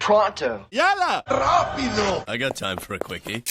Ahora. Pronto. Yalla! Rápido! I got time for a quickie.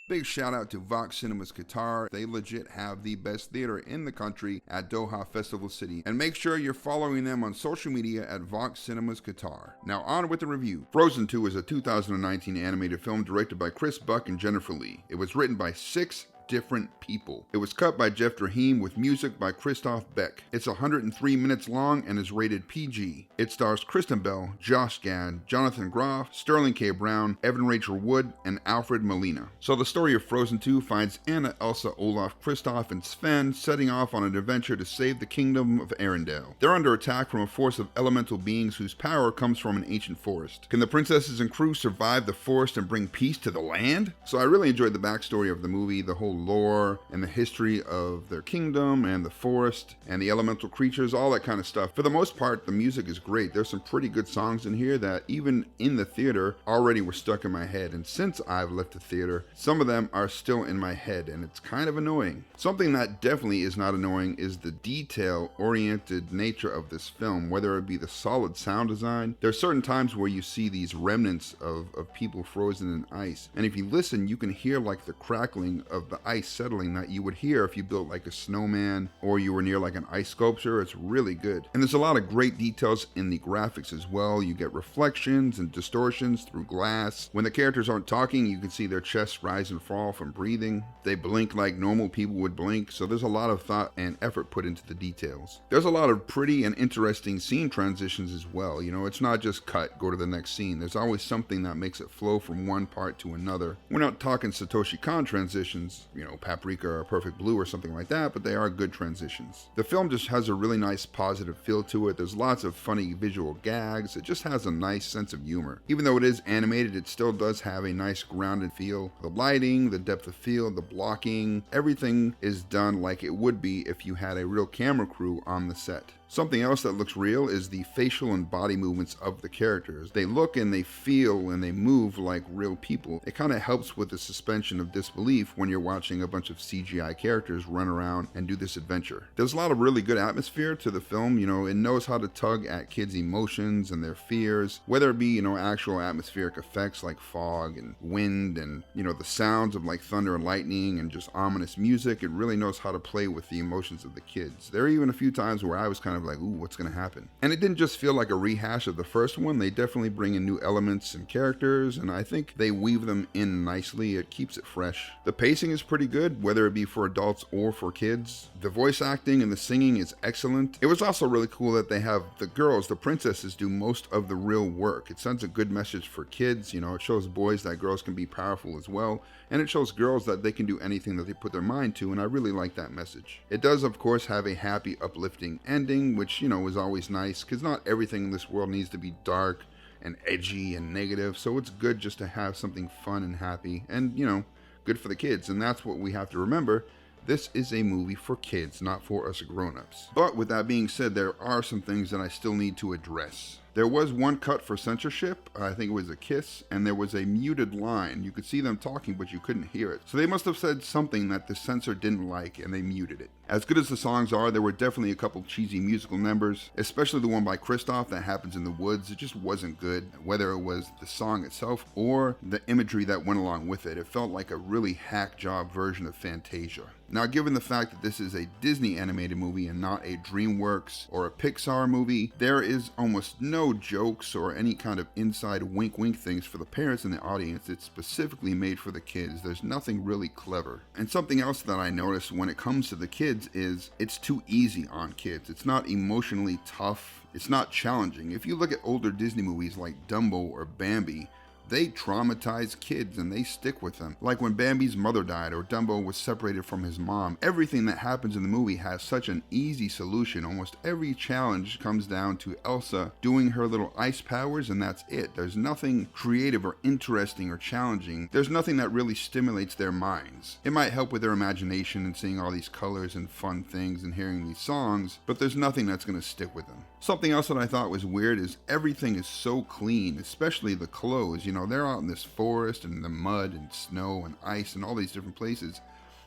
Big shout out to Vox Cinemas Qatar. They legit have the best theater in the country at Doha Festival City. And make sure you're following them on social media at Vox Cinemas Qatar. Now on with the review. Frozen 2 is a 2019 animated film directed by Chris Buck and Jennifer Lee. It was written by 6 different people. It was cut by Jeff Drahim with music by Christoph Beck. It's 103 minutes long and is rated PG. It stars Kristen Bell, Josh Gad, Jonathan Groff, Sterling K. Brown, Evan Rachel Wood, and Alfred Molina. So the story of Frozen 2 finds Anna, Elsa, Olaf, Kristoff, and Sven setting off on an adventure to save the kingdom of Arendelle. They're under attack from a force of elemental beings whose power comes from an ancient forest. Can the princesses and crew survive the forest and bring peace to the land? So I really enjoyed the backstory of the movie, the whole lore and the history of their kingdom and the forest and the elemental creatures, all that kind of stuff. For the most part, the music is great. There's some pretty good songs in here that even in the theater already were stuck in my head. And since I've left the theater, some of them are still in my head and it's kind of annoying. Something that definitely is not annoying is the detail-oriented nature of this film, whether it be the solid sound design. There are certain times where you see these remnants of people frozen in ice. And if you listen, you can hear like the crackling of the ice settling that you would hear if you built like a snowman or you were near like an ice sculpture. It's really good. And there's a lot of great details in the graphics as well. You get reflections and distortions through glass. When the characters aren't talking, you can see their chests rise and fall from breathing. They blink like normal people would blink. So there's a lot of thought and effort put into the details. There's a lot of pretty and interesting scene transitions as well. You know, it's not just cut, go to the next scene. There's always something that makes it flow from one part to another. We're not talking Satoshi Kon transitions, you know, Paprika or Perfect Blue or something like that, but they are good transitions. The film just has a really nice positive feel to it. There's lots of funny visual gags. It just has a nice sense of humor. Even though it is animated, it still does have a nice grounded feel. The lighting, the depth of field, the blocking, everything is done like it would be if you had a real camera crew on the set. Something else that looks real is the facial and body movements of the characters. They look and they feel and they move like real people. It kind of helps with the suspension of disbelief when you're watching a bunch of CGI characters run around and do this adventure. There's a lot of really good atmosphere to the film. You know, it knows how to tug at kids' emotions and their fears, whether it be, you know, actual atmospheric effects like fog and wind and, you know, the sounds of like thunder and lightning and just ominous music. It really knows how to play with the emotions of the kids. There are even a few times where I was kind of like, ooh, what's gonna happen? And it didn't just feel like a rehash of the first one. They definitely bring in new elements and characters, and I think they weave them in nicely. It keeps it fresh. The pacing is pretty good, whether it be for adults or for kids. The voice acting and the singing is excellent. It was also really cool that they have the girls, the princesses, do most of the real work. It sends a good message for kids. You know, it shows boys that girls can be powerful as well, and it shows girls that they can do anything that they put their mind to, and I really like that message. It does, of course, have a happy, uplifting ending, which, you know, is always nice, because not everything in this world needs to be dark and edgy and negative, so it's good just to have something fun and happy, and, you know, good for the kids, and that's what we have to remember. This is a movie for kids, not for us grown-ups. But with that being said, there are some things that I still need to address. There was one cut for censorship, I think it was a kiss, and there was a muted line. You could see them talking, but you couldn't hear it. So they must have said something that the censor didn't like, and they muted it. As good as the songs are, there were definitely a couple cheesy musical numbers, especially the one by Christoph that happens in the woods. It just wasn't good, whether it was the song itself or the imagery that went along with it. It felt like a really hack job version of Fantasia. Now, given the fact that this is a Disney animated movie and not a Dreamworks or a Pixar movie, there is almost no jokes or any kind of inside wink things for the parents in the audience. It's specifically made for the kids. There's nothing really clever. And something else that I noticed when it comes to the kids is it's too easy on kids. It's not emotionally tough. It's not challenging. If you look at older Disney movies like Dumbo or Bambi, they traumatize kids and they stick with them. Like when Bambi's mother died or Dumbo was separated from his mom, everything that happens in the movie has such an easy solution. Almost every challenge comes down to Elsa doing her little ice powers, and that's it. There's nothing creative or interesting or challenging. There's nothing that really stimulates their minds. It might help with their imagination and seeing all these colors and fun things and hearing these songs, but there's nothing that's going to stick with them. Something else that I thought was weird is everything is so clean, especially the clothes. You know, they're out in this forest and the mud and snow and ice and all these different places.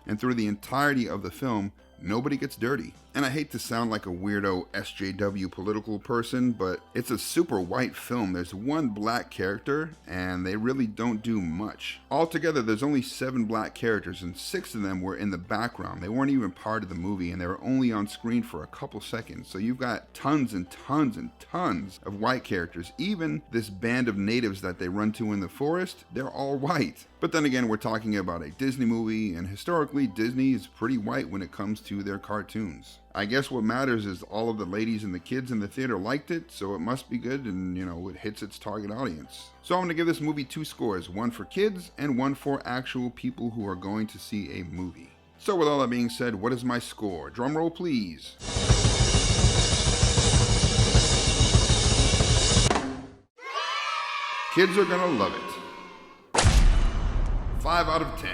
And through the entirety of the film, nobody gets dirty. And I hate to sound like a weirdo SJW political person, but it's a super white film. There's one black character, and they really don't do much. Altogether, there's only 7 black characters, and 6 of them were in the background. They weren't even part of the movie, and they were only on screen for a couple seconds. So you've got tons and tons and tons of white characters. Even this band of natives that they run to in the forest, they're all white. But then again, we're talking about a Disney movie, and historically, Disney is pretty white when it comes to their cartoons. I guess what matters is all of the ladies and the kids in the theater liked it, so it must be good, and it hits its target audience. So I'm going to give this movie 2 scores, one for kids and one for actual people who are going to see a movie. So with all that being said, what is my score? Drum roll, please. Kids are gonna love it. 5 out of 10.